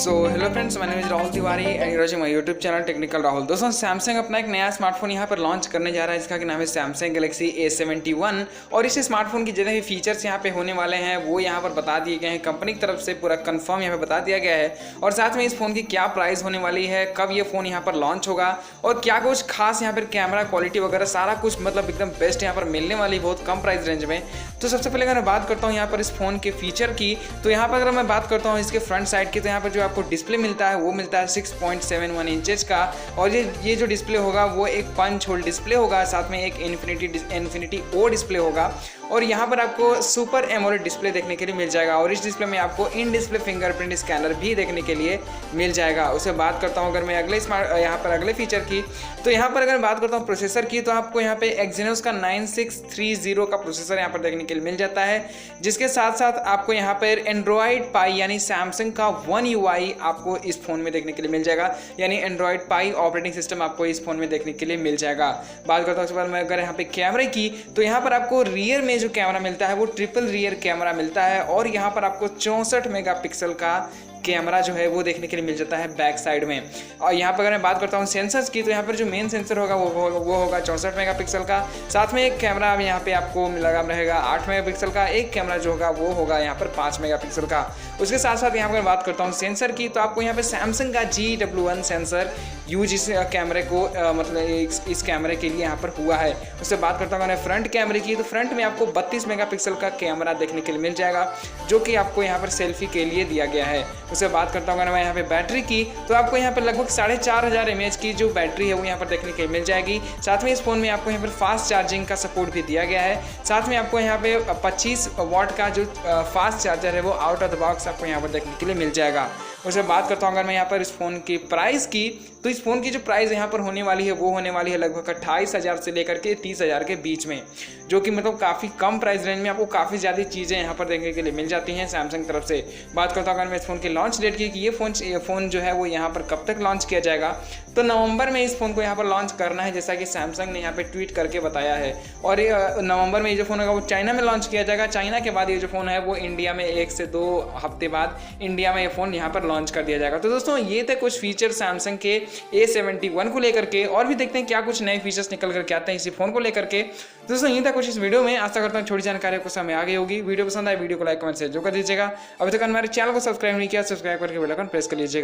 So hello friends, my name is Rahul Tiwari and your watching my YouTube channel technical Rahul. दोस्तों, Samsung अपना एक नया smartphone यहाँ पर लॉन्च करने जा रहा है जिसका कि नाम है सैमसंग गैलेक्सी A71। और इस स्मार्टफोन की जितने भी फीचर्स यहाँ पे होने वाले हैं वो यहाँ पर बता दिए गए हैं। कंपनी की तरफ से पूरा कंफर्म यहाँ पे बता दिया गया है और साथ में इस फोन की क्या प्राइस होने वाली है, कब ये फोन यहाँ पर लॉन्च होगा और क्या कुछ खास यहाँ पर कैमरा क्वालिटी वगैरह सारा कुछ मतलब एकदम बेस्ट यहाँ पर मिलने वाली बहुत कम प्राइस रेंज में। तो सबसे पहले अगर मैं बात करता हूँ यहाँ पर इस फोन के फीचर की, तो यहाँ पर अगर मैं बात करता हूँ इसके फ्रंट साइड की, तो यहाँ पर जो आपको डिस्प्ले मिलता है वो मिलता है 6.71 इंचेस का। और ये जो डिस्प्ले होगा वो एक पंच होल डिस्प्ले होगा, साथ में एक इन्फिनिटी ओ डिस्प्ले होगा और यहाँ पर आपको सुपर एमोलेड डिस्प्ले देखने के लिए मिल जाएगा। और इस डिस्प्ले में आपको इन डिस्प्ले फिंगरप्रिंट स्कैनर भी देखने के लिए मिल जाएगा। उससे बात करता हूँ अगर मैं यहाँ पर अगले फीचर की, तो यहाँ पर अगर मैं बात करता हूँ प्रोसेसर की, तो आपको यहाँ पे एक्जीनोस का 9630 का प्रोसेसर यहाँ पर देखने के लिए मिल जाता है, जिसके साथ साथ आपको यहाँ पर एंड्रॉइड पाई यानी सैमसंग का वन UI आपको इस फोन में देखने के लिए मिल जाएगा, यानी एंड्रॉइड पाई ऑपरेटिंग सिस्टम आपको इस फोन में देखने के लिए मिल जाएगा। बात करता हूँ उसके बाद मैं अगर यहाँ पे कैमरे की, तो यहाँ पर आपको रियर में जो कैमरा मिलता है वो ट्रिपल रियर कैमरा मिलता है और यहाँ पर आपको 64 मेगापिक्सल का कैमरा जो है वो देखने के लिए मिल जाता है बैक साइड में। और यहाँ पर अगर मैं बात करता हूँ सेंसर्स की, तो यहाँ पर जो मेन सेंसर होगा वो होगा 64 मेगापिक्सल का। साथ में एक कैमरा यहाँ पे आपको लगा रहेगा 8 मेगापिक्सल का, एक कैमरा जो होगा वो होगा यहाँ पर 5 मेगापिक्सल का। उसके साथ साथ यहाँ पर बात करता हूँ सेंसर की, तो आपको यहाँ पे सैमसंग का GW1 सेंसर यूज इस कैमरे को मतलब इस कैमरे के लिए यहाँ पर हुआ है। उससे बात करता हूँ अगर फ्रंट कैमरे की, तो फ्रंट में आपको 32 मेगापिक्सल का कैमरा देखने के लिए मिल जाएगा, जो कि आपको यहाँ पर सेल्फी के लिए दिया गया है। उससे बात करता हूँ अगर मैं यहाँ पे बैटरी की, तो आपको यहाँ पर लगभग 4500 mAh की जो बैटरी है वो यहाँ पर देखने के लिए मिल जाएगी। साथ में इस फोन में आपको यहाँ पर फास्ट चार्जिंग का सपोर्ट भी दिया गया है। साथ में आपको यहाँ पे 25 वाट का जो फास्ट चार्जर है वो आउट ऑफ द बॉक्स आपको यहाँ पर देखने के लिए मिल जाएगा। उससे बात करता हूँ अगर मैं यहाँ पर इस फोन की प्राइस की, तो इस फोन की जो प्राइस यहाँ पर होने वाली है वो होने वाली है लगभग 28,000 से लेकर के 30,000 के बीच में, जो कि मतलब काफ़ी कम प्राइस रेंज में आपको काफ़ी ज़्यादा चीज़ें यहाँ पर देखने के लिए मिल जाती हैं सैमसंग तरफ से। बात करता हूँ अगर मैं इस फोन की लॉन्च डेट की कि ये फ़ोन जो है वो यहाँ पर कब तक लॉन्च किया जाएगा, तो नवंबर में इस फ़ोन को यहाँ पर लॉन्च करना है, जैसा कि सैमसंग ने यहाँ पर ट्वीट करके बताया है। और नवंबर में ये जो फ़ोन होगा वो चाइना में लॉन्च किया जाएगा। चाइना के बाद ये जो फ़ोन है वो इंडिया में 1 से 2 हफ्ते बाद इंडिया में ये फ़ोन यहाँ पर लॉन्च कर दिया जाएगा। तो दोस्तों, ये थे कुछ फीचर सैमसंग के A71 को लेकर के, और भी देखते हैं क्या कुछ नए फीचर्स निकल करके आते हैं इसी फोन को लेकर के। दोस्तों, ये था कुछ इस वीडियो में। आशा करता हूँ छोटी जानकारी को समय आ गई होगी। वीडियो पसंद आए वीडियो को लाइक कमेंट शेयर जो कर दीजिएगा। अभी तक हमारे चैनल को सब्सक्राइब नहीं किया, सब्सक्राइब करके बेल आइकन प्रेस कर लीजिएगा।